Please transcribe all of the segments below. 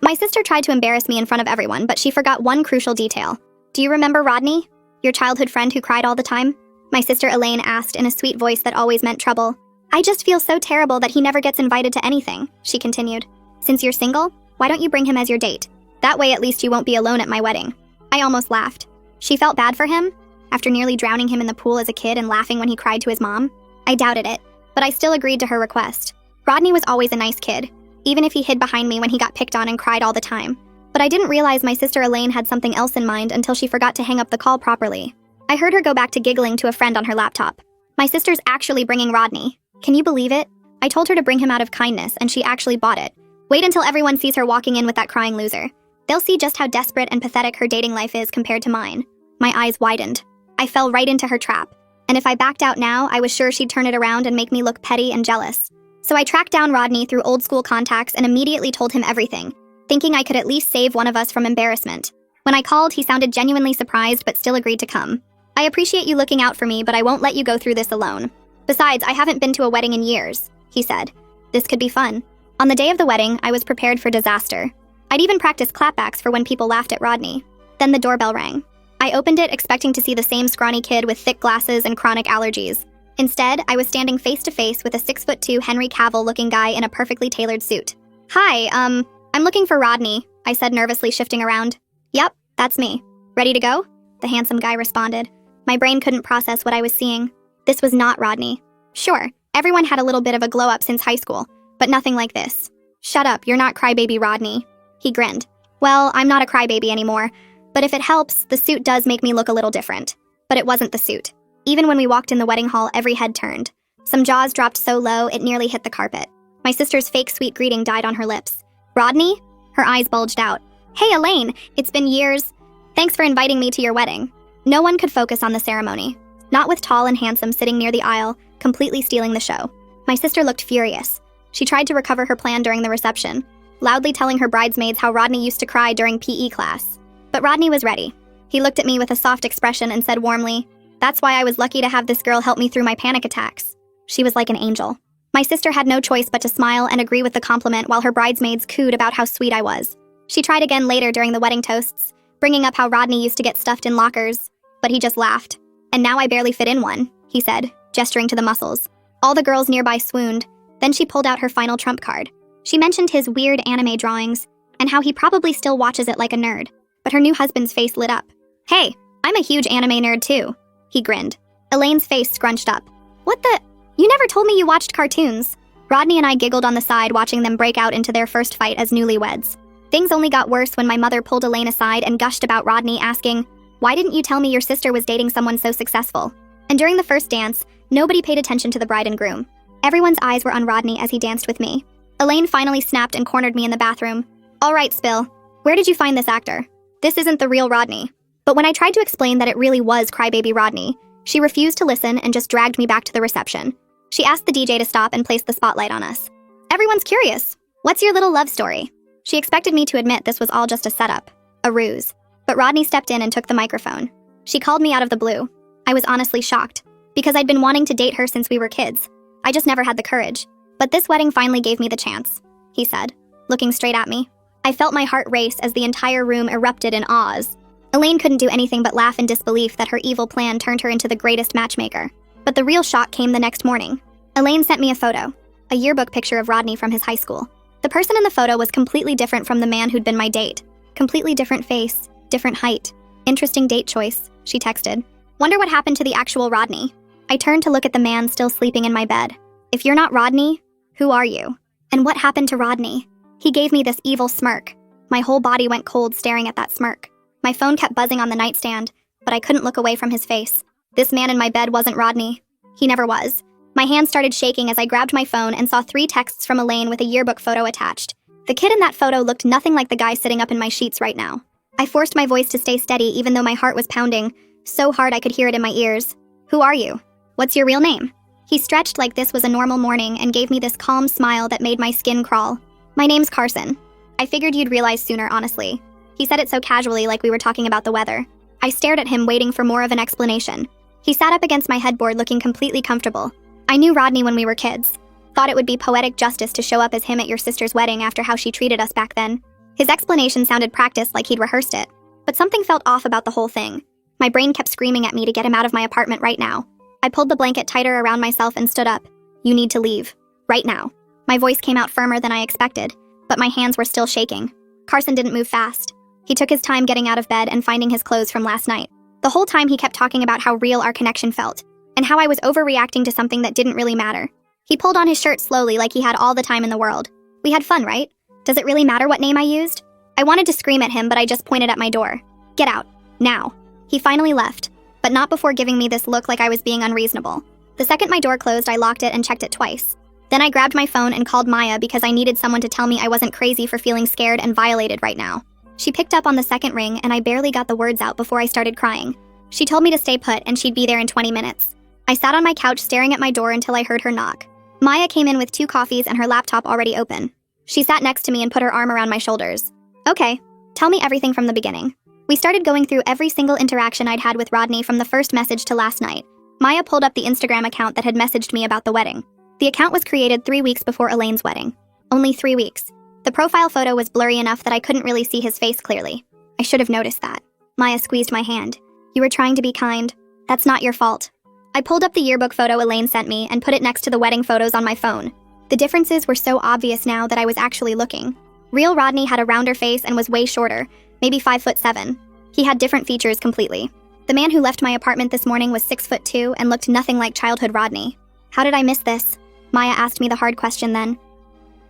My sister tried to embarrass me in front of everyone, but she forgot one crucial detail. Do you remember Rodney? Your childhood friend who cried all the time? My sister Elaine asked in a sweet voice that always meant trouble. I just feel so terrible that he never gets invited to anything, she continued. Since you're single, why don't you bring him as your date? That way at least you won't be alone at my wedding. I almost laughed. She felt bad for him? After nearly drowning him in the pool as a kid and laughing when he cried to his mom? I doubted it, but I still agreed to her request. Rodney was always a nice kid, even if he hid behind me when he got picked on and cried all the time. But I didn't realize my sister Elaine had something else in mind until she forgot to hang up the call properly. I heard her go back to giggling to a friend on her laptop. My sister's actually bringing Rodney. Can you believe it? I told her to bring him out of kindness, and she actually bought it. Wait until everyone sees her walking in with that crying loser. They'll see just how desperate and pathetic her dating life is compared to mine. My eyes widened. I fell right into her trap. And if I backed out now, I was sure she'd turn it around and make me look petty and jealous. So I tracked down Rodney through old school contacts and immediately told him everything, thinking I could at least save one of us from embarrassment. When I called, he sounded genuinely surprised but still agreed to come. I appreciate you looking out for me, but I won't let you go through this alone. Besides, I haven't been to a wedding in years, he said. This could be fun. On the day of the wedding, I was prepared for disaster. I'd even practiced clapbacks for when people laughed at Rodney. Then the doorbell rang. I opened it expecting to see the same scrawny kid with thick glasses and chronic allergies. Instead, I was standing face to face with a 6'2" Henry Cavill-looking guy in a perfectly tailored suit. Hi, I'm looking for Rodney, I said nervously, shifting around. Yep, that's me. Ready to go? The handsome guy responded. My brain couldn't process what I was seeing. This was not Rodney. Sure, everyone had a little bit of a glow-up since high school, but nothing like this. Shut up, you're not crybaby Rodney. He grinned. Well, I'm not a crybaby anymore, but if it helps, the suit does make me look a little different. But it wasn't the suit. Even when we walked in the wedding hall, every head turned. Some jaws dropped so low, it nearly hit the carpet. My sister's fake sweet greeting died on her lips. Rodney? Her eyes bulged out. Hey, Elaine, it's been years. Thanks for inviting me to your wedding. No one could focus on the ceremony. Not with tall and handsome sitting near the aisle, completely stealing the show. My sister looked furious. She tried to recover her plan during the reception, loudly telling her bridesmaids how Rodney used to cry during PE class. But Rodney was ready. He looked at me with a soft expression and said warmly, "That's why I was lucky to have this girl help me through my panic attacks." She was like an angel. My sister had no choice but to smile and agree with the compliment while her bridesmaids cooed about how sweet I was. She tried again later during the wedding toasts, bringing up how Rodney used to get stuffed in lockers, but he just laughed. And now I barely fit in one, he said, gesturing to the muscles. All the girls nearby swooned. Then she pulled out her final trump card. She mentioned his weird anime drawings and how he probably still watches it like a nerd. But her new husband's face lit up. Hey, I'm a huge anime nerd too. He grinned. Elaine's face scrunched up. What the? You never told me you watched cartoons. Rodney and I giggled on the side watching them break out into their first fight as newlyweds. Things only got worse when my mother pulled Elaine aside and gushed about Rodney, asking, "Why didn't you tell me your sister was dating someone so successful?" And during the first dance, nobody paid attention to the bride and groom. Everyone's eyes were on Rodney as he danced with me. Elaine finally snapped and cornered me in the bathroom. All right, Spill. Where did you find this actor? This isn't the real Rodney. But when I tried to explain that it really was crybaby Rodney, she refused to listen and just dragged me back to the reception. She asked the DJ to stop and place the spotlight on us. Everyone's curious. What's your little love story? She expected me to admit this was all just a setup, a ruse. But Rodney stepped in and took the microphone. She called me out of the blue. I was honestly shocked, because I'd been wanting to date her since we were kids. I just never had the courage. But this wedding finally gave me the chance, he said, looking straight at me. I felt my heart race as the entire room erupted in awes. Elaine couldn't do anything but laugh in disbelief that her evil plan turned her into the greatest matchmaker. But the real shock came the next morning. Elaine sent me a photo, a yearbook picture of Rodney from his high school. The person in the photo was completely different from the man who'd been my date. Completely different face, different height. Interesting date choice, she texted. Wonder what happened to the actual Rodney. I turned to look at the man still sleeping in my bed. If you're not Rodney, who are you? And what happened to Rodney? He gave me this evil smirk. My whole body went cold staring at that smirk. My phone kept buzzing on the nightstand, but I couldn't look away from his face. This man in my bed wasn't Rodney. He never was. My hand started shaking as I grabbed my phone and saw 3 texts from Elaine with a yearbook photo attached. The kid in that photo looked nothing like the guy sitting up in my sheets right now. I forced my voice to stay steady even though my heart was pounding, so hard I could hear it in my ears. Who are you? What's your real name? He stretched like this was a normal morning and gave me this calm smile that made my skin crawl. My name's Carson. I figured you'd realize sooner, honestly. He said it so casually like we were talking about the weather. I stared at him waiting for more of an explanation. He sat up against my headboard looking completely comfortable. I knew Rodney when we were kids. Thought it would be poetic justice to show up as him at your sister's wedding after how she treated us back then. His explanation sounded practiced, like he'd rehearsed it, but something felt off about the whole thing. My brain kept screaming at me to get him out of my apartment right now. I pulled the blanket tighter around myself and stood up. You need to leave. Right now. My voice came out firmer than I expected, but my hands were still shaking. Carson didn't move fast. He took his time getting out of bed and finding his clothes from last night. The whole time he kept talking about how real our connection felt, and how I was overreacting to something that didn't really matter. He pulled on his shirt slowly like he had all the time in the world. We had fun, right? Does it really matter what name I used? I wanted to scream at him, but I just pointed at my door. Get out. Now. He finally left, but not before giving me this look like I was being unreasonable. The second my door closed, I locked it and checked it twice. Then I grabbed my phone and called Maya because I needed someone to tell me I wasn't crazy for feeling scared and violated right now. She picked up on the second ring, and I barely got the words out before I started crying. She told me to stay put and she'd be there in 20 minutes. I sat on my couch staring at my door until I heard her knock. Maya came in with 2 coffees and her laptop already open. She sat next to me and put her arm around my shoulders. Okay, tell me everything from the beginning. We started going through every single interaction I'd had with Rodney from the first message to last night. Maya pulled up the Instagram account that had messaged me about the wedding. The account was created 3 weeks before Elaine's wedding. Only 3 weeks. The profile photo was blurry enough that I couldn't really see his face clearly. I should have noticed that. Maya squeezed my hand. You were trying to be kind. That's not your fault. I pulled up the yearbook photo Elaine sent me and put it next to the wedding photos on my phone. The differences were so obvious now that I was actually looking. Real Rodney had a rounder face and was way shorter, maybe 5'7". He had different features completely. The man who left my apartment this morning was 6'2" and looked nothing like childhood Rodney. How did I miss this? Maya asked me the hard question then.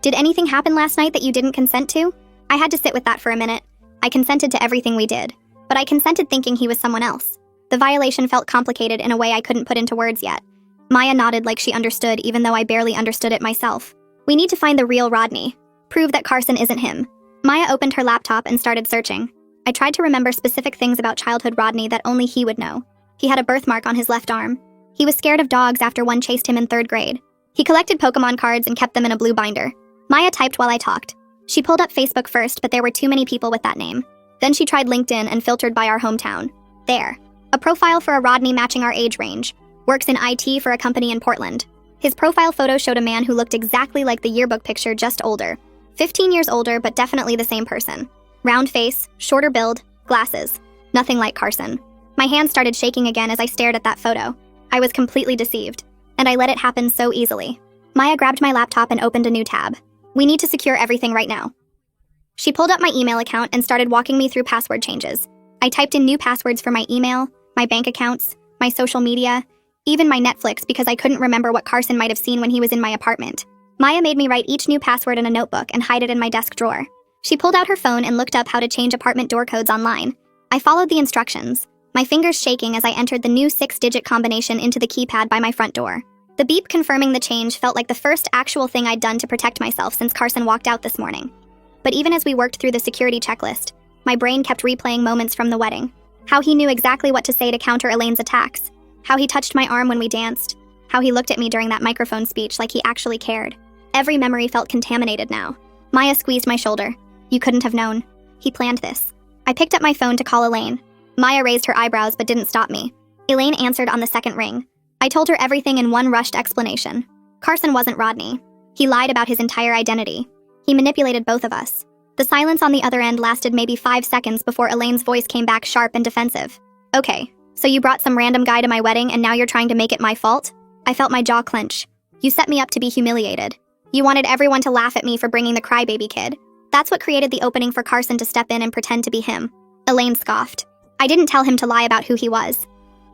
Did anything happen last night that you didn't consent to? I had to sit with that for a minute. I consented to everything we did, but I consented thinking he was someone else. The violation felt complicated in a way I couldn't put into words yet. Maya nodded like she understood, even though I barely understood it myself. We need to find the real Rodney. Prove that Carson isn't him. Maya opened her laptop and started searching. I tried to remember specific things about childhood Rodney that only he would know. He had a birthmark on his left arm. He was scared of dogs after one chased him in 3rd grade. He collected Pokemon cards and kept them in a blue binder. Maya typed while I talked. She pulled up Facebook first, but there were too many people with that name. Then she tried LinkedIn and filtered by our hometown. There. A profile for a Rodney matching our age range. Works in IT for a company in Portland. His profile photo showed a man who looked exactly like the yearbook picture, just older. 15 years older, but definitely the same person. Round face, shorter build, glasses. Nothing like Carson. My hands started shaking again as I stared at that photo. I was completely deceived. And I let it happen so easily. Maya grabbed my laptop and opened a new tab. We need to secure everything right now. She pulled up my email account and started walking me through password changes. I typed in new passwords for my email, my bank accounts, my social media, even my Netflix because I couldn't remember what Carson might have seen when he was in my apartment. Maya made me write each new password in a notebook and hide it in my desk drawer. She pulled out her phone and looked up how to change apartment door codes online. I followed the instructions, my fingers shaking as I entered the new 6-digit combination into the keypad by my front door. The beep confirming the change felt like the first actual thing I'd done to protect myself since Carson walked out this morning. But even as we worked through the security checklist, my brain kept replaying moments from the wedding. How he knew exactly what to say to counter Elaine's attacks. How he touched my arm when we danced. How he looked at me during that microphone speech like he actually cared. Every memory felt contaminated now. Maya squeezed my shoulder. You couldn't have known. He planned this. I picked up my phone to call Elaine. Maya raised her eyebrows but didn't stop me. Elaine answered on the second ring. I told her everything in one rushed explanation. Carson wasn't Rodney. He lied about his entire identity. He manipulated both of us. The silence on the other end lasted maybe 5 seconds before Elaine's voice came back sharp and defensive. Okay, so you brought some random guy to my wedding and now you're trying to make it my fault? I felt my jaw clench. You set me up to be humiliated. You wanted everyone to laugh at me for bringing the crybaby kid. That's what created the opening for Carson to step in and pretend to be him. Elaine scoffed. I didn't tell him to lie about who he was.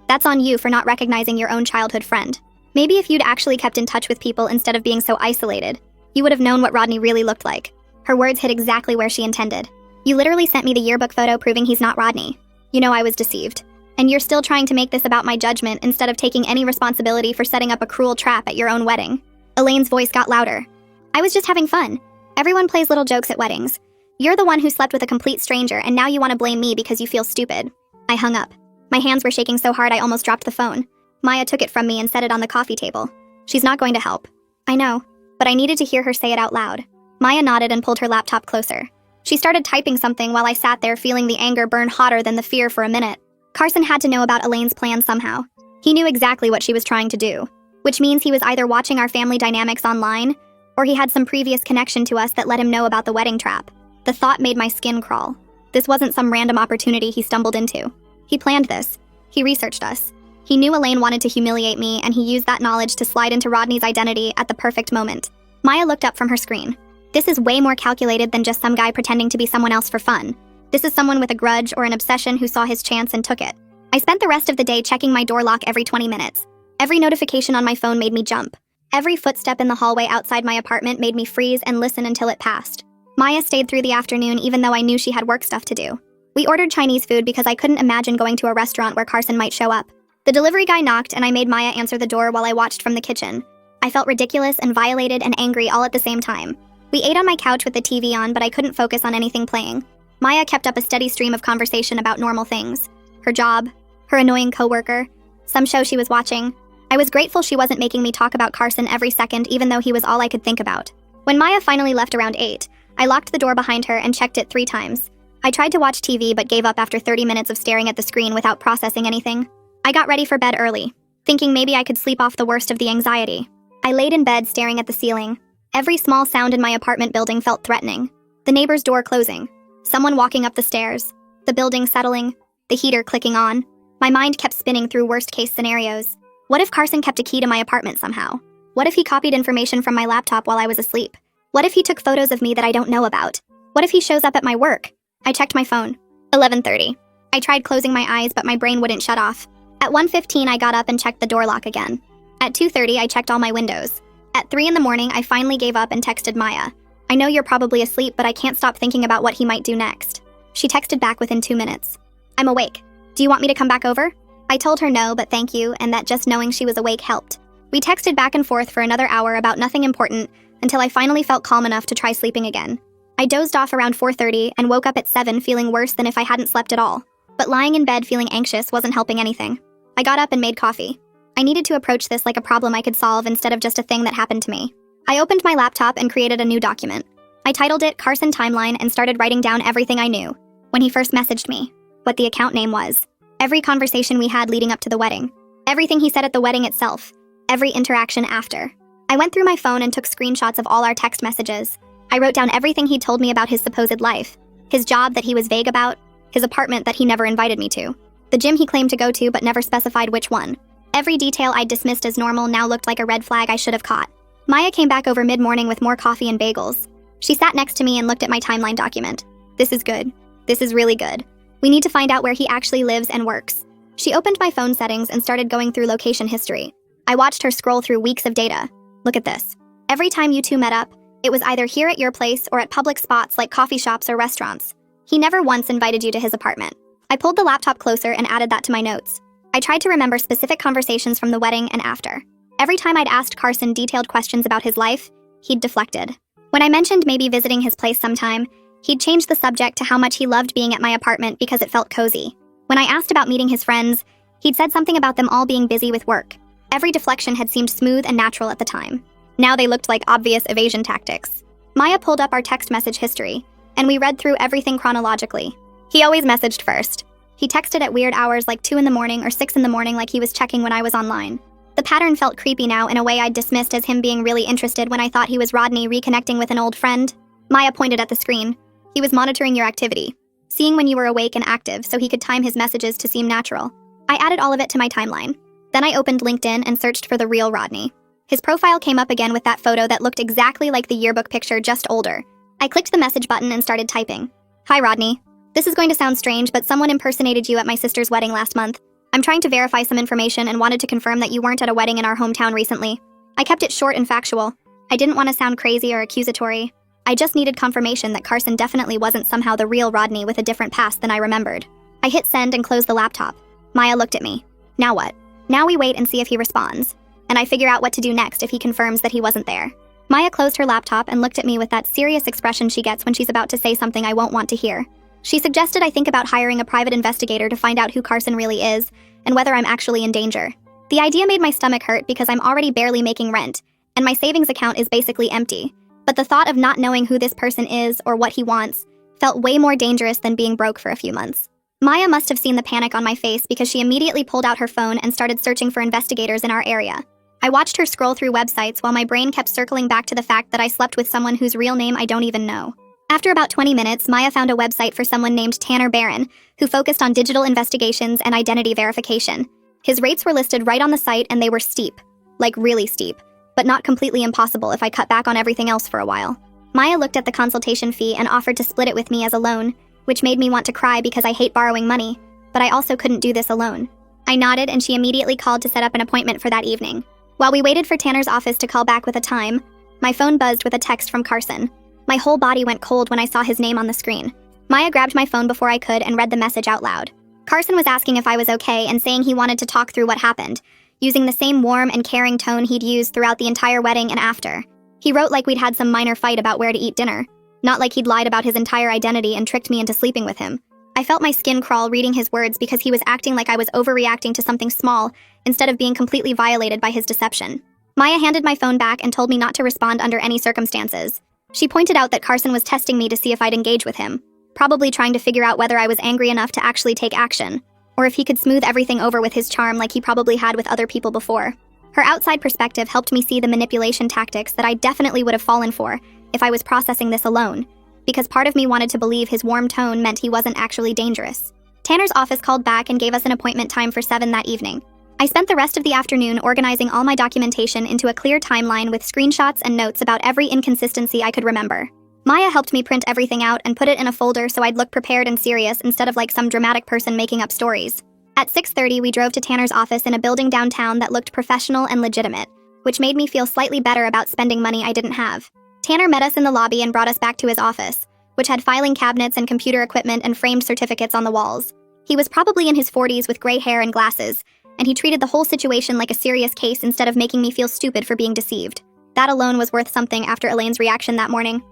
That's on you for not recognizing your own childhood friend. Maybe if you'd actually kept in touch with people instead of being so isolated, you would have known what Rodney really looked like. Her words hit exactly where she intended. You literally sent me the yearbook photo proving he's not Rodney. You know I was deceived. And you're still trying to make this about my judgment instead of taking any responsibility for setting up a cruel trap at your own wedding. Elaine's voice got louder. I was just having fun. Everyone plays little jokes at weddings. You're the one who slept with a complete stranger and now you want to blame me because you feel stupid. I hung up. My hands were shaking so hard I almost dropped the phone. Maya took it from me and set it on the coffee table. She's not going to help. I know, but I needed to hear her say it out loud. Maya nodded and pulled her laptop closer. She started typing something while I sat there feeling the anger burn hotter than the fear for a minute. Carson had to know about Elaine's plan somehow. He knew exactly what she was trying to do, which means he was either watching our family dynamics online, or he had some previous connection to us that let him know about the wedding trap. The thought made my skin crawl. This wasn't some random opportunity he stumbled into. He planned this. He researched us. He knew Elaine wanted to humiliate me, and he used that knowledge to slide into Rodney's identity at the perfect moment. Maya looked up from her screen. This is way more calculated than just some guy pretending to be someone else for fun. This is someone with a grudge or an obsession who saw his chance and took it. I spent the rest of the day checking my door lock every 20 minutes. Every notification on my phone made me jump. Every footstep in the hallway outside my apartment made me freeze and listen until it passed. Maya stayed through the afternoon even though I knew she had work stuff to do. We ordered Chinese food because I couldn't imagine going to a restaurant where Carson might show up. The delivery guy knocked and I made Maya answer the door while I watched from the kitchen. I felt ridiculous and violated and angry all at the same time. We ate on my couch with the TV on, but I couldn't focus on anything playing. Maya kept up a steady stream of conversation about normal things. Her job, her annoying coworker, some show she was watching. I was grateful she wasn't making me talk about Carson every second, even though he was all I could think about. When Maya finally left around 8, I locked the door behind her and checked it 3 times. I tried to watch TV but gave up after 30 minutes of staring at the screen without processing anything. I got ready for bed early, thinking maybe I could sleep off the worst of the anxiety. I laid in bed staring at the ceiling. Every small sound in my apartment building felt threatening. The neighbor's door closing, someone walking up the stairs, the building settling, the heater clicking on. My mind kept spinning through worst-case scenarios. What if Carson kept a key to my apartment somehow? What if he copied information from my laptop while I was asleep? What if he took photos of me that I don't know about? What if he shows up at my work? I checked my phone. 11:30. I tried closing my eyes, but my brain wouldn't shut off. At 1:15, I got up and checked the door lock again. At 2:30, I checked all my windows. At 3 in the morning, I finally gave up and texted Maya. I know you're probably asleep, but I can't stop thinking about what he might do next. She texted back within 2 minutes. I'm awake. Do you want me to come back over? I told her no, but thank you, and that just knowing she was awake helped. We texted back and forth for another hour about nothing important until I finally felt calm enough to try sleeping again. I dozed off around 4:30 and woke up at 7 feeling worse than if I hadn't slept at all. But lying in bed feeling anxious wasn't helping anything. I got up and made coffee. I needed to approach this like a problem I could solve instead of just a thing that happened to me. I opened my laptop and created a new document. I titled it Carson Timeline and started writing down everything I knew. When he first messaged me, what the account name was, every conversation we had leading up to the wedding, everything he said at the wedding itself, every interaction after. I went through my phone and took screenshots of all our text messages. I wrote down everything he'd told me about his supposed life, his job that he was vague about, his apartment that he never invited me to, the gym he claimed to go to but never specified which one. Every detail I'd dismissed as normal now looked like a red flag I should have caught. Maya came back over mid-morning with more coffee and bagels. She sat next to me and looked at my timeline document. This is good. This is really good. We need to find out where he actually lives and works. She opened my phone settings and started going through location history. I watched her scroll through weeks of data. Look at this. Every time you two met up, it was either here at your place or at public spots like coffee shops or restaurants. He never once invited you to his apartment. I pulled the laptop closer and added that to my notes. I tried to remember specific conversations from the wedding and after. Every time I'd asked Carson detailed questions about his life, he'd deflected. When I mentioned maybe visiting his place sometime, he'd changed the subject to how much he loved being at my apartment because it felt cozy. When I asked about meeting his friends, he'd said something about them all being busy with work. Every deflection had seemed smooth and natural at the time. Now they looked like obvious evasion tactics. Maya pulled up our text message history, and we read through everything chronologically. He always messaged first. He texted at weird hours like 2 in the morning or 6 in the morning like he was checking when I was online. The pattern felt creepy now in a way I'd dismissed as him being really interested when I thought he was Rodney reconnecting with an old friend. Maya pointed at the screen. He was monitoring your activity, seeing when you were awake and active so he could time his messages to seem natural. I added all of it to my timeline. Then I opened LinkedIn and searched for the real Rodney. His profile came up again with that photo that looked exactly like the yearbook picture, just older. I clicked the message button and started typing. Hi, Rodney. This is going to sound strange, but someone impersonated you at my sister's wedding last month. I'm trying to verify some information and wanted to confirm that you weren't at a wedding in our hometown recently. I kept it short and factual. I didn't want to sound crazy or accusatory. I just needed confirmation that Carson definitely wasn't somehow the real Rodney with a different past than I remembered. I hit send and closed the laptop. Maya looked at me. Now what? Now we wait and see if he responds. And I figure out what to do next if he confirms that he wasn't there. Maya closed her laptop and looked at me with that serious expression she gets when she's about to say something I won't want to hear. She suggested I think about hiring a private investigator to find out who Carson really is and whether I'm actually in danger. The idea made my stomach hurt because I'm already barely making rent, and my savings account is basically empty. But the thought of not knowing who this person is or what he wants felt way more dangerous than being broke for a few months. Maya must have seen the panic on my face because she immediately pulled out her phone and started searching for investigators in our area. I watched her scroll through websites while my brain kept circling back to the fact that I slept with someone whose real name I don't even know. After about 20 minutes, Maya found a website for someone named Tanner Barron, who focused on digital investigations and identity verification. His rates were listed right on the site, and they were steep. Like really steep. But not completely impossible if I cut back on everything else for a while. Maya looked at the consultation fee and offered to split it with me as a loan, which made me want to cry because I hate borrowing money, but I also couldn't do this alone. I nodded, and she immediately called to set up an appointment for that evening. While we waited for Tanner's office to call back with a time, my phone buzzed with a text from Carson. My whole body went cold when I saw his name on the screen. Maya grabbed my phone before I could and read the message out loud. Carson was asking if I was okay and saying he wanted to talk through what happened, using the same warm and caring tone he'd used throughout the entire wedding and after. He wrote like we'd had some minor fight about where to eat dinner, not like he'd lied about his entire identity and tricked me into sleeping with him. I felt my skin crawl reading his words because he was acting like I was overreacting to something small instead of being completely violated by his deception. Maya handed my phone back and told me not to respond under any circumstances. She pointed out that Carson was testing me to see if I'd engage with him, probably trying to figure out whether I was angry enough to actually take action, or if he could smooth everything over with his charm like he probably had with other people before. Her outside perspective helped me see the manipulation tactics that I definitely would have fallen for if I was processing this alone, because part of me wanted to believe his warm tone meant he wasn't actually dangerous. Tanner's office called back and gave us an appointment time for 7 that evening. I spent the rest of the afternoon organizing all my documentation into a clear timeline with screenshots and notes about every inconsistency I could remember. Maya helped me print everything out and put it in a folder so I'd look prepared and serious instead of like some dramatic person making up stories. At 6:30, we drove to Tanner's office in a building downtown that looked professional and legitimate, which made me feel slightly better about spending money I didn't have. Tanner met us in the lobby and brought us back to his office, which had filing cabinets and computer equipment and framed certificates on the walls. He was probably in his 40s with gray hair and glasses, and he treated the whole situation like a serious case instead of making me feel stupid for being deceived. That alone was worth something after Elaine's reaction that morning.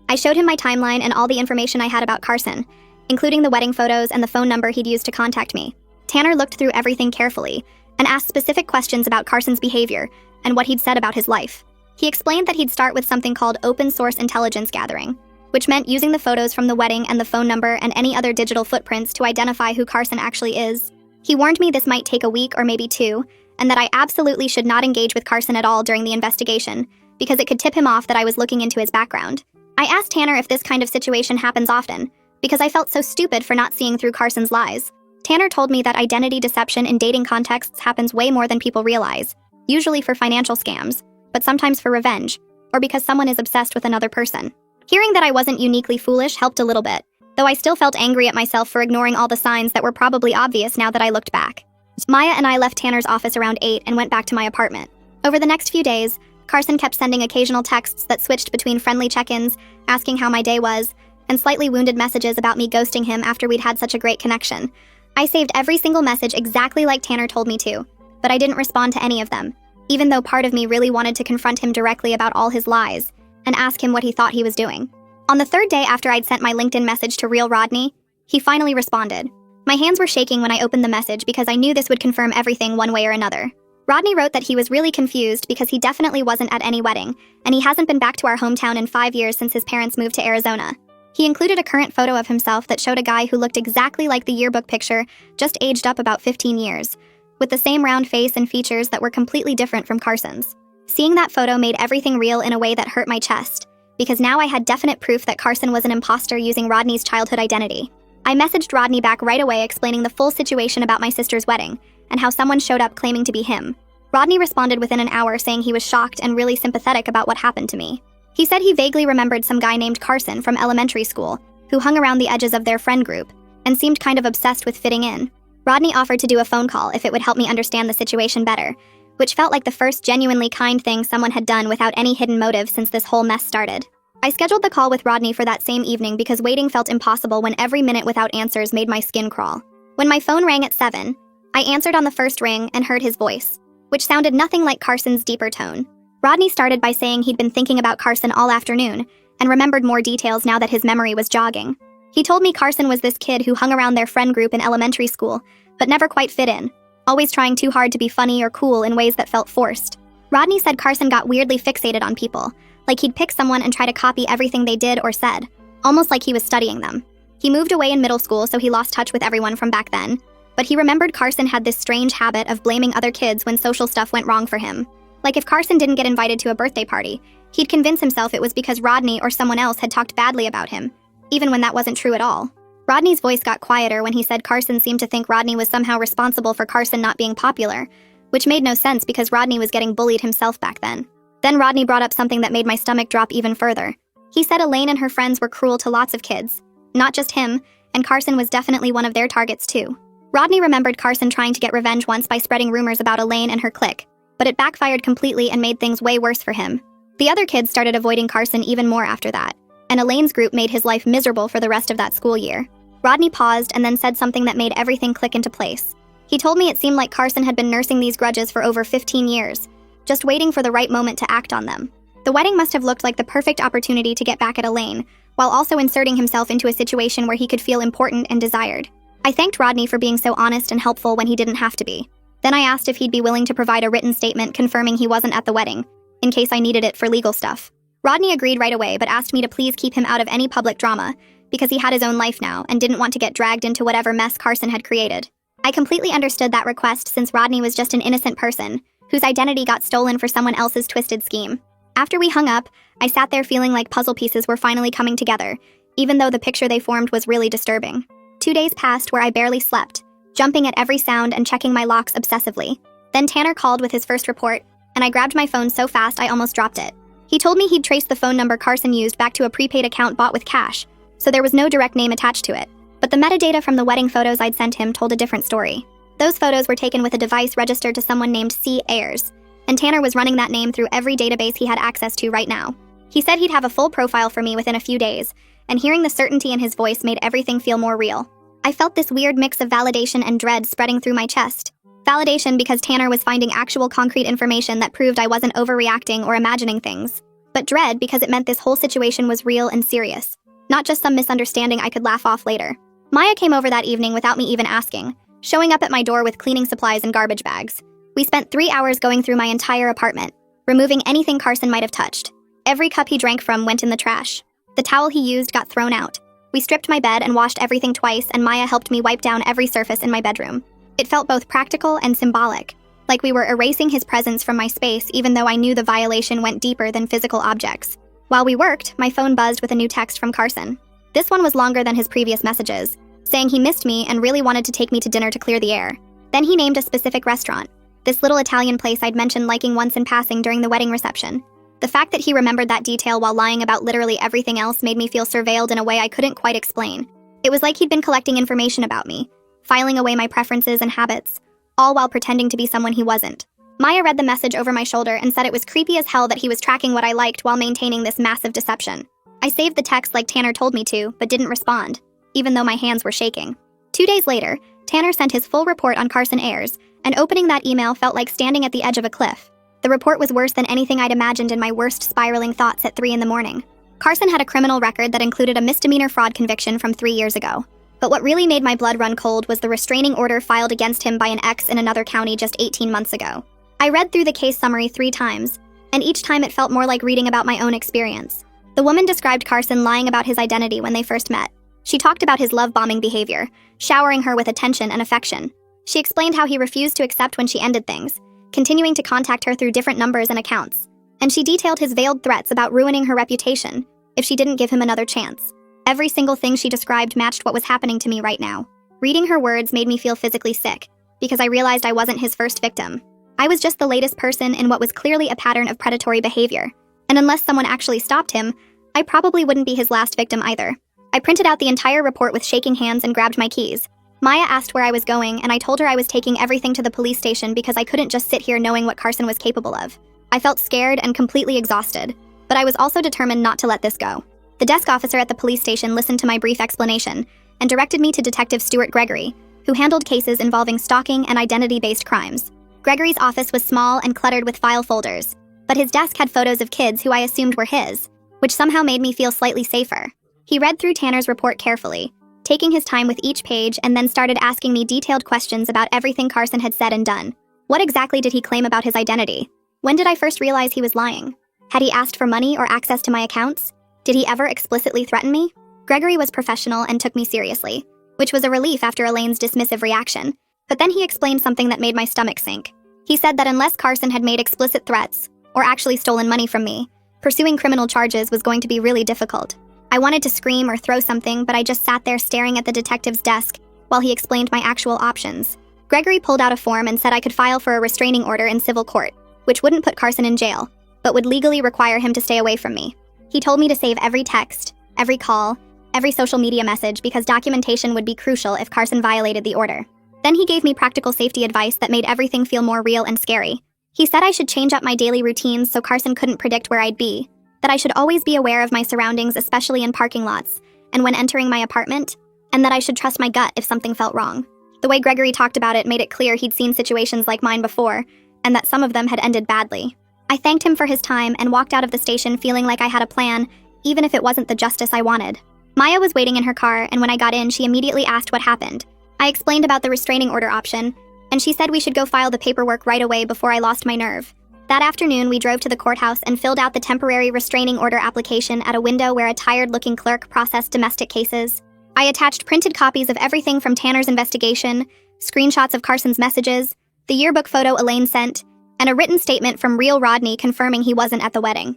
I showed him my timeline and all the information I had about Carson, including the wedding photos and the phone number he'd used to contact me. Tanner looked through everything carefully and asked specific questions about Carson's behavior and what he'd said about his life. He explained that he'd start with something called open source intelligence gathering, which meant using the photos from the wedding and the phone number and any other digital footprints to identify who Carson actually is. He warned me this might take a week or maybe 2, and that I absolutely should not engage with Carson at all during the investigation, because it could tip him off that I was looking into his background. I asked Tanner if this kind of situation happens often, because I felt so stupid for not seeing through Carson's lies. Tanner told me that identity deception in dating contexts happens way more than people realize, usually for financial scams, but sometimes for revenge, or because someone is obsessed with another person. Hearing that I wasn't uniquely foolish helped a little bit, though I still felt angry at myself for ignoring all the signs that were probably obvious now that I looked back. Maya and I left Tanner's office around 8 and went back to my apartment. Over the next few days, Carson kept sending occasional texts that switched between friendly check-ins, asking how my day was, and slightly wounded messages about me ghosting him after we'd had such a great connection. I saved every single message exactly like Tanner told me to, but I didn't respond to any of them, even though part of me really wanted to confront him directly about all his lies and ask him what he thought he was doing. On the 3rd day after I'd sent my LinkedIn message to Real Rodney, he finally responded. My hands were shaking when I opened the message because I knew this would confirm everything one way or another. Rodney wrote that he was really confused because he definitely wasn't at any wedding, and he hasn't been back to our hometown in 5 years since his parents moved to Arizona. He included a current photo of himself that showed a guy who looked exactly like the yearbook picture, just aged up about 15 years, with the same round face and features that were completely different from Carson's. Seeing that photo made everything real in a way that hurt my chest, because now I had definite proof that Carson was an imposter using Rodney's childhood identity. I messaged Rodney back right away explaining the full situation about my sister's wedding, and how someone showed up claiming to be him. Rodney responded within an hour saying he was shocked and really sympathetic about what happened to me. He said he vaguely remembered some guy named Carson from elementary school, who hung around the edges of their friend group, and seemed kind of obsessed with fitting in. Rodney offered to do a phone call if it would help me understand the situation better, which felt like the first genuinely kind thing someone had done without any hidden motive since this whole mess started. I scheduled the call with Rodney for that same evening because waiting felt impossible when every minute without answers made my skin crawl. When my phone rang at 7, I answered on the first ring and heard his voice, which sounded nothing like Carson's deeper tone. Rodney started by saying he'd been thinking about Carson all afternoon and remembered more details now that his memory was jogging. He told me Carson was this kid who hung around their friend group in elementary school, but never quite fit in, always trying too hard to be funny or cool in ways that felt forced. Rodney said Carson got weirdly fixated on people, like he'd pick someone and try to copy everything they did or said, almost like he was studying them. He moved away in middle school, so he lost touch with everyone from back then, but he remembered Carson had this strange habit of blaming other kids when social stuff went wrong for him. Like if Carson didn't get invited to a birthday party, He'd convince himself it was because Rodney or someone else had talked badly about him, even when that wasn't true at all. Rodney's voice got quieter when he said Carson seemed to think Rodney was somehow responsible for Carson not being popular, which made no sense because Rodney was getting bullied himself back then. Then Rodney brought up something that made my stomach drop even further. He said Elaine and her friends were cruel to lots of kids. Not just him, and Carson was definitely one of their targets too. Rodney remembered Carson trying to get revenge once by spreading rumors about Elaine and her clique, but it backfired completely and made things way worse for him. The other kids started avoiding Carson even more after that, and Elaine's group made his life miserable for the rest of that school year. Rodney paused and then said something that made everything click into place. He told me it seemed like Carson had been nursing these grudges for over 15 years, just waiting for the right moment to act on them. The wedding must have looked like the perfect opportunity to get back at Elaine, while also inserting himself into a situation where he could feel important and desired. I thanked Rodney for being so honest and helpful when he didn't have to be. Then I asked if he'd be willing to provide a written statement confirming he wasn't at the wedding, in case I needed it for legal stuff. Rodney agreed right away but asked me to please keep him out of any public drama, because he had his own life now and didn't want to get dragged into whatever mess Carson had created. I completely understood that request since Rodney was just an innocent person, whose identity got stolen for someone else's twisted scheme. After we hung up, I sat there feeling like puzzle pieces were finally coming together, even though the picture they formed was really disturbing. 2 days passed where I barely slept, jumping at every sound and checking my locks obsessively. Then Tanner called with his first report, and I grabbed my phone so fast I almost dropped it. He told me he'd traced the phone number Carson used back to a prepaid account bought with cash, so there was no direct name attached to it. But the metadata from the wedding photos I'd sent him told a different story. Those photos were taken with a device registered to someone named C. Ayers, and Tanner was running that name through every database he had access to right now. He said he'd have a full profile for me within a few days, and hearing the certainty in his voice made everything feel more real. I felt this weird mix of validation and dread spreading through my chest. Validation because Tanner was finding actual concrete information that proved I wasn't overreacting or imagining things. But dread because it meant this whole situation was real and serious, not just some misunderstanding I could laugh off later. Maya came over that evening without me even asking, showing up at my door with cleaning supplies and garbage bags. We spent 3 hours going through my entire apartment, removing anything Carson might have touched. Every cup he drank from went in the trash. The towel he used got thrown out. We stripped my bed and washed everything twice, and Maya helped me wipe down every surface in my bedroom. It felt both practical and symbolic, like we were erasing his presence from my space even though I knew the violation went deeper than physical objects. While we worked, my phone buzzed with a new text from Carson. This one was longer than his previous messages, saying he missed me and really wanted to take me to dinner to clear the air. Then he named a specific restaurant, this little Italian place I'd mentioned liking once in passing during the wedding reception. The fact that he remembered that detail while lying about literally everything else made me feel surveilled in a way I couldn't quite explain. It was like he'd been collecting information about me, filing away my preferences and habits, all while pretending to be someone he wasn't. Maya read the message over my shoulder and said it was creepy as hell that he was tracking what I liked while maintaining this massive deception. I saved the text like Tanner told me to, but didn't respond, even though my hands were shaking. 2 days later, Tanner sent his full report on Carson Ayers, and opening that email felt like standing at the edge of a cliff. The report was worse than anything I'd imagined in my worst spiraling thoughts at 3 a.m. Carson had a criminal record that included a misdemeanor fraud conviction from 3 years ago. But what really made my blood run cold was the restraining order filed against him by an ex in another county just 18 months ago. I read through the case summary 3 times, and each time it felt more like reading about my own experience. The woman described Carson lying about his identity when they first met. She talked about his love-bombing behavior, showering her with attention and affection. She explained how he refused to accept when she ended things, continuing to contact her through different numbers and accounts. And she detailed his veiled threats about ruining her reputation if she didn't give him another chance. Every single thing she described matched what was happening to me right now. Reading her words made me feel physically sick, because I realized I wasn't his first victim. I was just the latest person in what was clearly a pattern of predatory behavior. And unless someone actually stopped him, I probably wouldn't be his last victim either. I printed out the entire report with shaking hands and grabbed my keys. Maya asked where I was going, and I told her I was taking everything to the police station because I couldn't just sit here knowing what Carson was capable of. I felt scared and completely exhausted, but I was also determined not to let this go. The desk officer at the police station listened to my brief explanation and directed me to Detective Stuart Gregory, who handled cases involving stalking and identity-based crimes. Gregory's office was small and cluttered with file folders, but his desk had photos of kids who I assumed were his, which somehow made me feel slightly safer. He read through Tanner's report carefully, taking his time with each page, and then started asking me detailed questions about everything Carson had said and done. What exactly did he claim about his identity? When did I first realize he was lying? Had he asked for money or access to my accounts? Did he ever explicitly threaten me? Gregory was professional and took me seriously, which was a relief after Elaine's dismissive reaction. But then he explained something that made my stomach sink. He said that unless Carson had made explicit threats, or actually stolen money from me, Pursuing criminal charges was going to be really difficult. I wanted to scream or throw something, but I just sat there staring at the detective's desk while he explained my actual options. Gregory pulled out a form and said I could file for a restraining order in civil court, which wouldn't put Carson in jail, but would legally require him to stay away from me. He told me to save every text, every call, every social media message because documentation would be crucial if Carson violated the order. Then he gave me practical safety advice that made everything feel more real and scary. He said I should change up my daily routines so Carson couldn't predict where I'd be, that I should always be aware of my surroundings, especially in parking lots, and when entering my apartment, and that I should trust my gut if something felt wrong. The way Gregory talked about it made it clear he'd seen situations like mine before, and that some of them had ended badly. I thanked him for his time and walked out of the station feeling like I had a plan, even if it wasn't the justice I wanted. Maya was waiting in her car, and when I got in, she immediately asked what happened. I explained about the restraining order option, and she said we should go file the paperwork right away before I lost my nerve. That afternoon, we drove to the courthouse and filled out the temporary restraining order application at a window where a tired-looking clerk processed domestic cases. I attached printed copies of everything from Tanner's investigation, screenshots of Carson's messages, the yearbook photo Elaine sent, and a written statement from real Rodney confirming he wasn't at the wedding.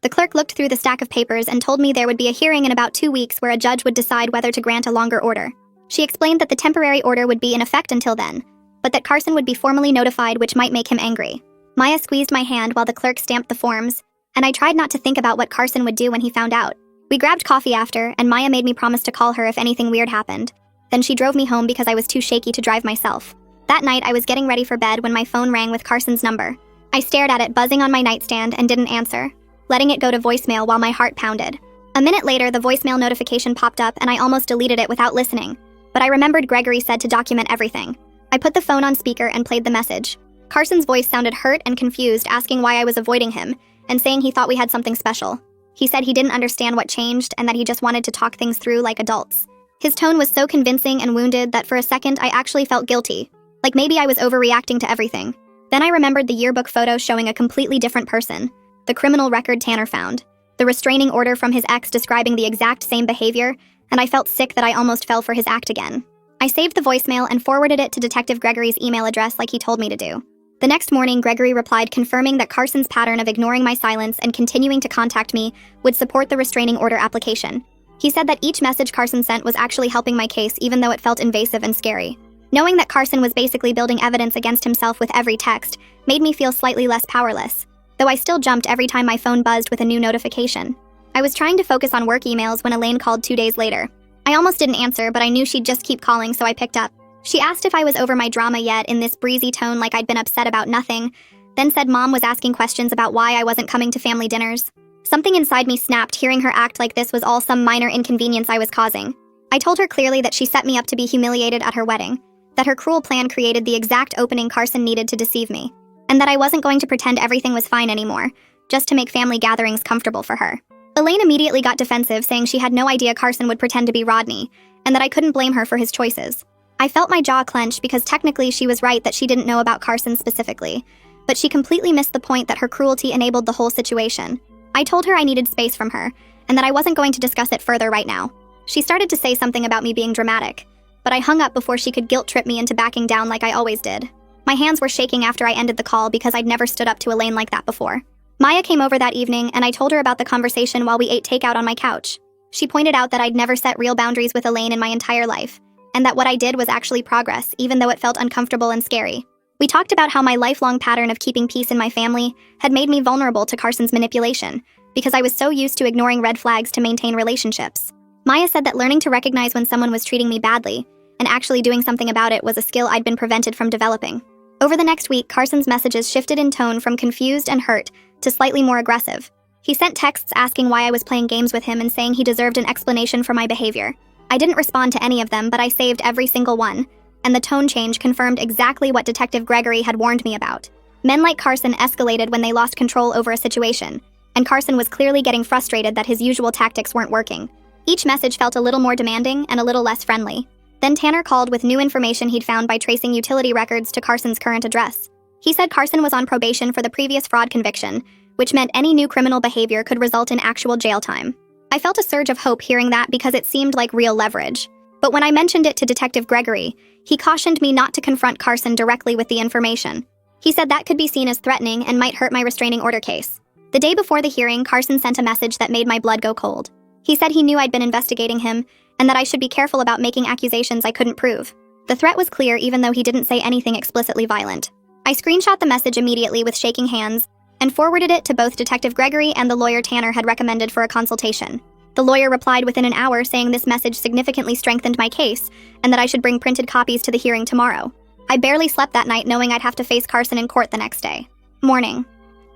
The clerk looked through the stack of papers and told me there would be a hearing in about 2 weeks where a judge would decide whether to grant a longer order. She explained that the temporary order would be in effect until then, but that Carson would be formally notified, which might make him angry. Maya squeezed my hand while the clerk stamped the forms, and I tried not to think about what Carson would do when he found out. We grabbed coffee after, and Maya made me promise to call her if anything weird happened. Then she drove me home because I was too shaky to drive myself. That night, I was getting ready for bed when my phone rang with Carson's number. I stared at it buzzing on my nightstand and didn't answer, letting it go to voicemail while my heart pounded. A minute later, the voicemail notification popped up and I almost deleted it without listening, but I remembered Gregory said to document everything. I put the phone on speaker and played the message. Carson's voice sounded hurt and confused, asking why I was avoiding him, and saying he thought we had something special. He said he didn't understand what changed and that he just wanted to talk things through like adults. His tone was so convincing and wounded that for a second I actually felt guilty, like maybe I was overreacting to everything. Then I remembered the yearbook photo showing a completely different person, the criminal record Tanner found, the restraining order from his ex describing the exact same behavior, and I felt sick that I almost fell for his act again. I saved the voicemail and forwarded it to Detective Gregory's email address like he told me to do. The next morning, Gregory replied confirming that Carson's pattern of ignoring my silence and continuing to contact me would support the restraining order application. He said that each message Carson sent was actually helping my case even though it felt invasive and scary. Knowing that Carson was basically building evidence against himself with every text made me feel slightly less powerless, though I still jumped every time my phone buzzed with a new notification. I was trying to focus on work emails when Elaine called 2 days later. I almost didn't answer, but I knew she'd just keep calling, so I picked up. She asked if I was over my drama yet in this breezy tone like I'd been upset about nothing, then said Mom was asking questions about why I wasn't coming to family dinners. Something inside me snapped hearing her act like this was all some minor inconvenience I was causing. I told her clearly that she set me up to be humiliated at her wedding, that her cruel plan created the exact opening Carson needed to deceive me, and that I wasn't going to pretend everything was fine anymore, just to make family gatherings comfortable for her. Elaine immediately got defensive, saying she had no idea Carson would pretend to be Rodney, and that I couldn't blame her for his choices. I felt my jaw clench because technically she was right that she didn't know about Carson specifically, but she completely missed the point that her cruelty enabled the whole situation. I told her I needed space from her, and that I wasn't going to discuss it further right now. She started to say something about me being dramatic, but I hung up before she could guilt-trip me into backing down like I always did. My hands were shaking after I ended the call because I'd never stood up to Elaine like that before. Maya came over that evening, and I told her about the conversation while we ate takeout on my couch. She pointed out that I'd never set real boundaries with Elaine in my entire life, and that what I did was actually progress, even though it felt uncomfortable and scary. We talked about how my lifelong pattern of keeping peace in my family had made me vulnerable to Carson's manipulation, because I was so used to ignoring red flags to maintain relationships. Maya said that learning to recognize when someone was treating me badly, and actually doing something about it, was a skill I'd been prevented from developing. Over the next week, Carson's messages shifted in tone from confused and hurt to slightly more aggressive. He sent texts asking why I was playing games with him and saying he deserved an explanation for my behavior. I didn't respond to any of them, but I saved every single one, and the tone change confirmed exactly what Detective Gregory had warned me about. Men like Carson escalated when they lost control over a situation, and Carson was clearly getting frustrated that his usual tactics weren't working. Each message felt a little more demanding and a little less friendly. Then Tanner called with new information he'd found by tracing utility records to Carson's current address. He said Carson was on probation for the previous fraud conviction, which meant any new criminal behavior could result in actual jail time. I felt a surge of hope hearing that because it seemed like real leverage. But when I mentioned it to Detective Gregory, he cautioned me not to confront Carson directly with the information. He said that could be seen as threatening and might hurt my restraining order case. The day before the hearing, Carson sent a message that made my blood go cold. He said he knew I'd been investigating him and that I should be careful about making accusations I couldn't prove. The threat was clear even though he didn't say anything explicitly violent. I screenshot the message immediately with shaking hands and forwarded it to both Detective Gregory and the lawyer Tanner had recommended for a consultation. The lawyer replied within an hour saying this message significantly strengthened my case and that I should bring printed copies to the hearing tomorrow. I barely slept that night knowing I'd have to face Carson in court the next day. Morning.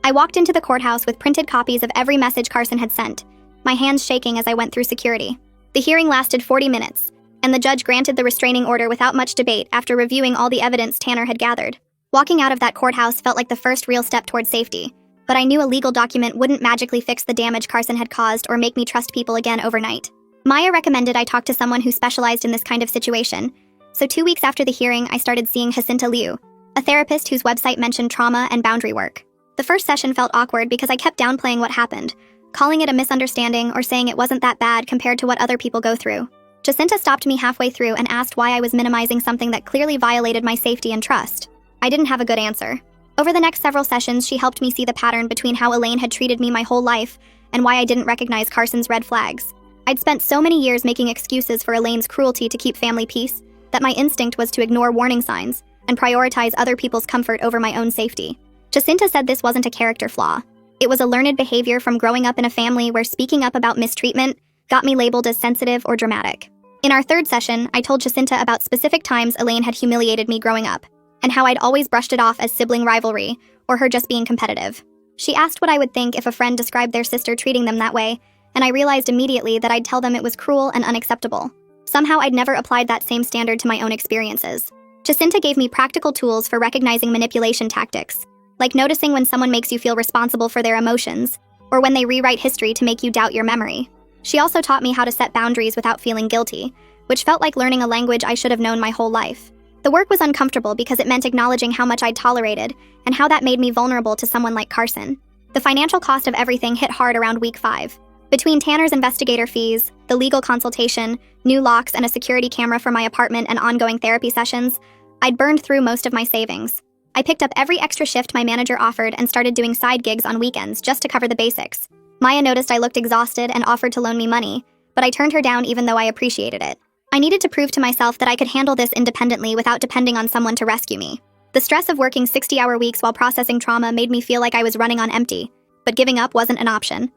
I walked into the courthouse with printed copies of every message Carson had sent, my hands shaking as I went through security. The hearing lasted 40 minutes, and the judge granted the restraining order without much debate after reviewing all the evidence Tanner had gathered. Walking out of that courthouse felt like the first real step toward safety, but I knew a legal document wouldn't magically fix the damage Carson had caused or make me trust people again overnight. Maya recommended I talk to someone who specialized in this kind of situation, so 2 weeks after the hearing, I started seeing Jacinta Liu, a therapist whose website mentioned trauma and boundary work. The first session felt awkward because I kept downplaying what happened, calling it a misunderstanding or saying it wasn't that bad compared to what other people go through. Jacinta stopped me halfway through and asked why I was minimizing something that clearly violated my safety and trust. I didn't have a good answer. Over the next several sessions, she helped me see the pattern between how Elaine had treated me my whole life and why I didn't recognize Carson's red flags. I'd spent so many years making excuses for Elaine's cruelty to keep family peace that my instinct was to ignore warning signs and prioritize other people's comfort over my own safety. Jacinta said this wasn't a character flaw. It was a learned behavior from growing up in a family where speaking up about mistreatment got me labeled as sensitive or dramatic. In our third session, I told Jacinta about specific times Elaine had humiliated me growing up, and how I'd always brushed it off as sibling rivalry or her just being competitive. She asked what I would think if a friend described their sister treating them that way, and I realized immediately that I'd tell them it was cruel and unacceptable. Somehow I'd never applied that same standard to my own experiences. Jacinta gave me practical tools for recognizing manipulation tactics, like noticing when someone makes you feel responsible for their emotions, or when they rewrite history to make you doubt your memory. She also taught me how to set boundaries without feeling guilty, which felt like learning a language I should have known my whole life. The work was uncomfortable because it meant acknowledging how much I'd tolerated and how that made me vulnerable to someone like Carson. The financial cost of everything hit hard around week 5. Between Tanner's investigator fees, the legal consultation, new locks, and a security camera for my apartment and ongoing therapy sessions, I'd burned through most of my savings. I picked up every extra shift my manager offered and started doing side gigs on weekends just to cover the basics. Maya noticed I looked exhausted and offered to loan me money, but I turned her down even though I appreciated it. I needed to prove to myself that I could handle this independently without depending on someone to rescue me. The stress of working 60-hour weeks while processing trauma made me feel like I was running on empty, but giving up wasn't an option.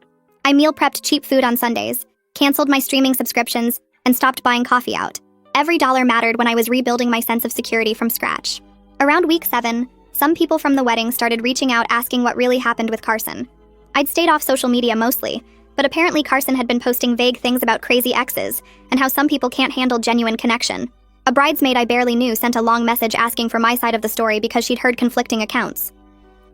I meal prepped cheap food on Sundays, canceled my streaming subscriptions, and stopped buying coffee out. Every dollar mattered when I was rebuilding my sense of security from scratch. Around week 7, some people from the wedding started reaching out asking what really happened with Carson. I'd stayed off social media mostly, but apparently Carson had been posting vague things about crazy exes and how some people can't handle genuine connection. A bridesmaid I barely knew sent a long message asking for my side of the story because she'd heard conflicting accounts.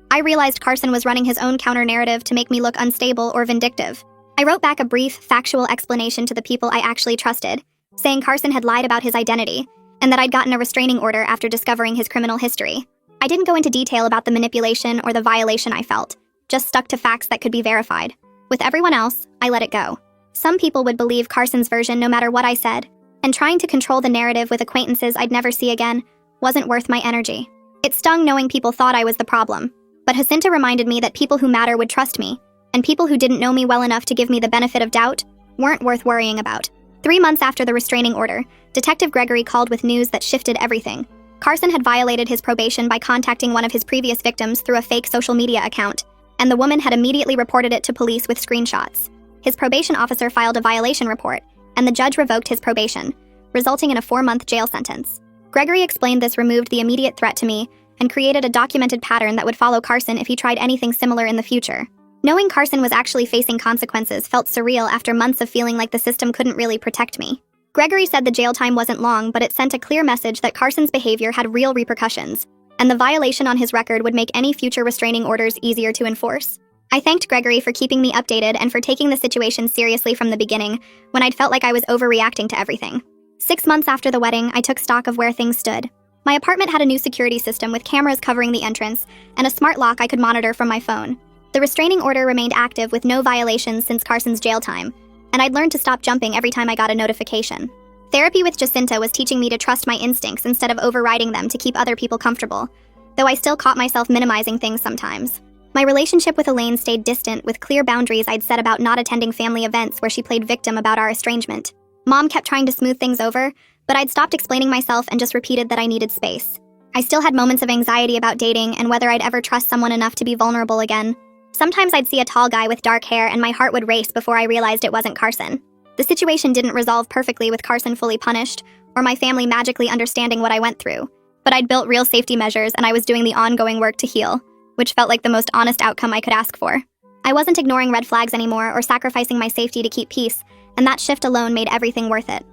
I realized Carson was running his own counter-narrative to make me look unstable or vindictive. I wrote back a brief, factual explanation to the people I actually trusted, saying Carson had lied about his identity and that I'd gotten a restraining order after discovering his criminal history. I didn't go into detail about the manipulation or the violation I felt, just stuck to facts that could be verified. With everyone else, I let it go. Some people would believe Carson's version no matter what I said, and trying to control the narrative with acquaintances I'd never see again wasn't worth my energy. It stung knowing people thought I was the problem, but Jacinta reminded me that people who matter would trust me, and people who didn't know me well enough to give me the benefit of doubt weren't worth worrying about. 3 months after the restraining order, Detective Gregory called with news that shifted everything. Carson had violated his probation by contacting one of his previous victims through a fake social media account, and the woman had immediately reported it to police with screenshots. His probation officer filed a violation report, and the judge revoked his probation, resulting in a 4-month jail sentence. Gregory explained this removed the immediate threat to me and created a documented pattern that would follow Carson if he tried anything similar in the future. Knowing Carson was actually facing consequences felt surreal after months of feeling like the system couldn't really protect me. Gregory said the jail time wasn't long, but it sent a clear message that Carson's behavior had real repercussions, and the violation on his record would make any future restraining orders easier to enforce. I thanked Gregory for keeping me updated and for taking the situation seriously from the beginning when I'd felt like I was overreacting to everything. 6 months after the wedding, I took stock of where things stood. My apartment had a new security system with cameras covering the entrance and a smart lock I could monitor from my phone. The restraining order remained active with no violations since Carson's jail time, and I'd learned to stop jumping every time I got a notification. Therapy with Jacinta was teaching me to trust my instincts instead of overriding them to keep other people comfortable, though I still caught myself minimizing things sometimes. My relationship with Elaine stayed distant, with clear boundaries I'd set about not attending family events where she played victim about our estrangement. Mom kept trying to smooth things over, but I'd stopped explaining myself and just repeated that I needed space. I still had moments of anxiety about dating and whether I'd ever trust someone enough to be vulnerable again. Sometimes I'd see a tall guy with dark hair and my heart would race before I realized it wasn't Carson. The situation didn't resolve perfectly with Carson fully punished, or my family magically understanding what I went through. But I'd built real safety measures and I was doing the ongoing work to heal, which felt like the most honest outcome I could ask for. I wasn't ignoring red flags anymore or sacrificing my safety to keep peace, and that shift alone made everything worth it.